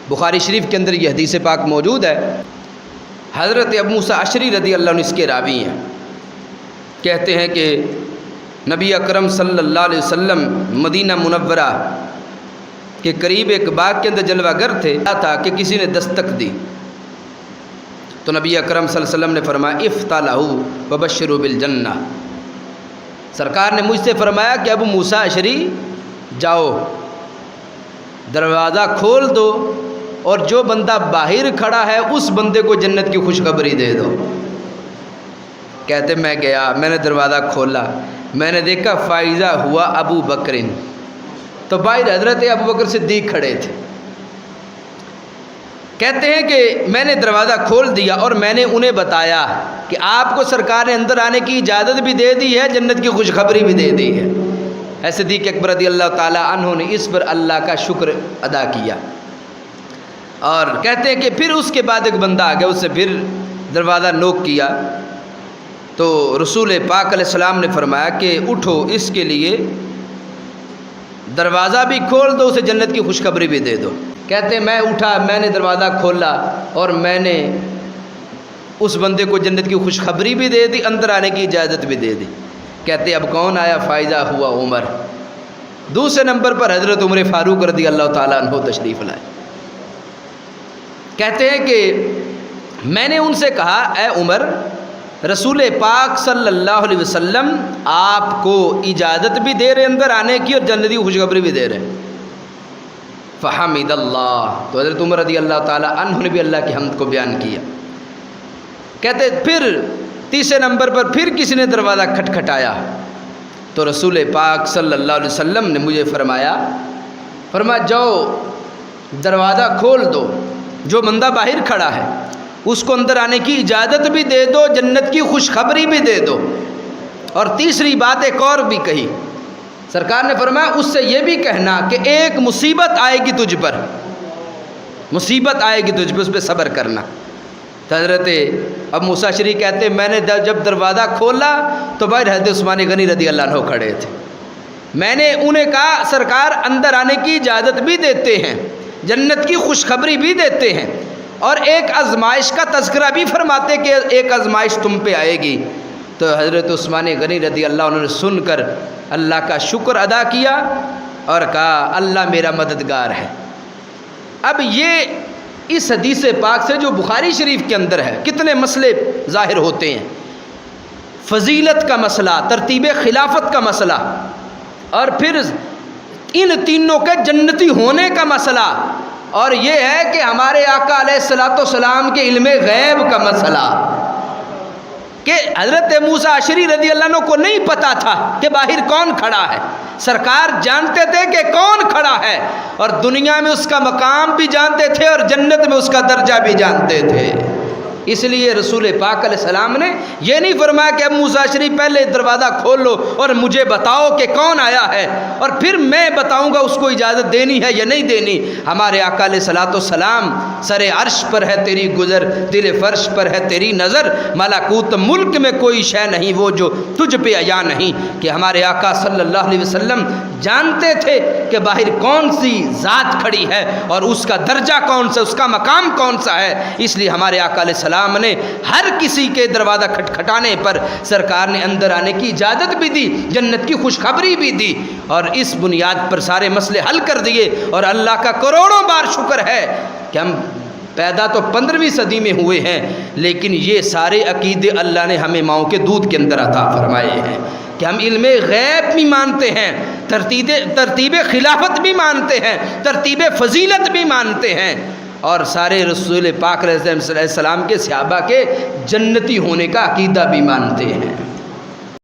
بخاری شریف کے اندر یہ حدیث پاک موجود ہے۔ حضرت ابو موسیٰ اشعری رضی اللہ عنہ اس کے راوی ہیں، کہتے ہیں کہ نبی اکرم صلی اللہ علیہ وسلم مدینہ منورہ کے قریب ایک باغ کے اندر جلوہ گر تھے، تھا کہ کسی نے دستک دی تو نبی اکرم صلی اللہ علیہ وسلم نے فرمایا افتح لہ وبشروا بالجنہ۔ سرکار نے مجھ سے فرمایا کہ ابو موسیٰ اشعری جاؤ دروازہ کھول دو اور جو بندہ باہر کھڑا ہے اس بندے کو جنت کی خوشخبری دے دو۔ کہتے میں گیا، میں نے دروازہ کھولا، میں نے دیکھا فائزہ ہوا ابو بکر، تو باہر حضرت ابو بکر صدیق کھڑے تھے۔ کہتے ہیں کہ میں نے دروازہ کھول دیا اور میں نے انہیں بتایا کہ آپ کو سرکار نے اندر آنے کی اجازت بھی دے دی ہے، جنت کی خوشخبری بھی دے دی ہے۔ اے صدیق اکبر رضی اللہ تعالیٰ عنہ نے اس پر اللہ کا شکر ادا کیا، اور کہتے ہیں کہ پھر اس کے بعد ایک بندہ آ گیا، اس سے پھر دروازہ نوک کیا تو رسول پاک علیہ السلام نے فرمایا کہ اٹھو، اس کے لیے دروازہ بھی کھول دو، اسے جنت کی خوشخبری بھی دے دو۔ کہتے ہیں میں اٹھا، میں نے دروازہ کھولا اور میں نے اس بندے کو جنت کی خوشخبری بھی دے دی، اندر آنے کی اجازت بھی دے دی۔ کہتے اب کون آیا؟ فائزہ ہوا عمر۔ دوسرے نمبر پر حضرت عمر فاروق رضی اللہ تعالیٰ عنہ تشریف لائے۔ کہتے ہیں کہ میں نے ان سے کہا اے عمر، رسول پاک صلی اللہ علیہ وسلم آپ کو اجازت بھی دے رہے اندر آنے کی اور جنت کی خوشخبری بھی دے رہے۔ فحمد اللہ، تو حضرت عمر رضی اللہ تعالیٰ عنہ نے بھی اللہ کی حمد کو بیان کیا۔ کہتے پھر تیسرے نمبر پر پھر کسی نے دروازہ کھٹکھٹایا تو رسول پاک صلی اللہ علیہ وسلم نے مجھے فرمایا جاؤ دروازہ کھول دو، جو بندہ باہر کھڑا ہے اس کو اندر آنے کی اجازت بھی دے دو، جنت کی خوشخبری بھی دے دو۔ اور تیسری بات ایک اور بھی کہی، سرکار نے فرمایا اس سے یہ بھی کہنا کہ ایک مصیبت آئے گی تجھ پر، مصیبت آئے گی تجھ پر، اس پہ صبر کرنا۔ تو حضرت ابو موسیٰ اشعری کہتے ہیں میں نے جب دروازہ کھولا تو باہر حضرت عثمان غنی رضی اللہ عنہ کھڑے تھے۔ میں نے انہیں کہا سرکار اندر آنے کی اجازت بھی دیتے ہیں، جنت کی خوشخبری بھی دیتے ہیں، اور ایک آزمائش کا تذکرہ بھی فرماتے کہ ایک آزمائش تم پہ آئے گی۔ تو حضرت عثمان غنی رضی اللہ عنہ نے سن کر اللہ کا شکر ادا کیا اور کہا اللہ میرا مددگار ہے۔ اب یہ اس حدیث پاک سے جو بخاری شریف کے اندر ہے کتنے مسئلے ظاہر ہوتے ہیں، فضیلت کا مسئلہ، ترتیب خلافت کا مسئلہ، اور پھر ان تینوں کے جنتی ہونے کا مسئلہ، اور یہ ہے کہ ہمارے آقا علیہ الصلوۃ والسلام کے علم غیب کا مسئلہ کہ حضرت موسیٰ اشعری رضی اللہ عنہ کو نہیں پتا تھا کہ باہر کون کھڑا ہے، سرکار جانتے تھے کہ کون کھڑا ہے، اور دنیا میں اس کا مقام بھی جانتے تھے اور جنت میں اس کا درجہ بھی جانتے تھے۔ اس لیے رسول پاک علیہ السلام نے یہ نہیں فرمایا کہ اب موسیٰ اشعری پہلے دروازہ کھول لو اور مجھے بتاؤ کہ کون آیا ہے اور پھر میں بتاؤں گا اس کو اجازت دینی ہے یا نہیں دینی۔ ہمارے آقا علیہ الصلوۃ والسلام سر عرش پر ہے تیری گزر، دل فرش پر ہے تیری نظر، ملکوت ملک میں کوئی شے نہیں وہ جو تجھ پہ عیاں نہیں، کہ ہمارے آقا صلی اللہ علیہ وسلم جانتے تھے کہ باہر کون سی ذات کھڑی ہے اور اس کا درجہ کون سا، اس کا مقام کون سا ہے۔ اس لیے ہمارے آقا علیہ السلام نے ہر کسی کے دروازہ کھٹکھٹانے پر سرکار نے اندر آنے کی اجازت بھی دی، جنت کی خوشخبری بھی دی، اور اس بنیاد پر سارے مسئلے حل کر دیے۔ اور اللہ کا کروڑوں بار شکر ہے کہ ہم پیدا تو 15ویں صدی میں ہوئے ہیں، لیکن یہ سارے عقیدے اللہ نے ہمیں ماؤں کے دودھ کے اندر عطا فرمائے ہیں کہ ہم علم غیب بھی مانتے ہیں، ترتیب خلافت بھی مانتے ہیں، ترتیب فضیلت بھی مانتے ہیں، اور سارے رسول پاک علیہ السلام کے صحابہ کے جنتی ہونے کا عقیدہ بھی مانتے ہیں۔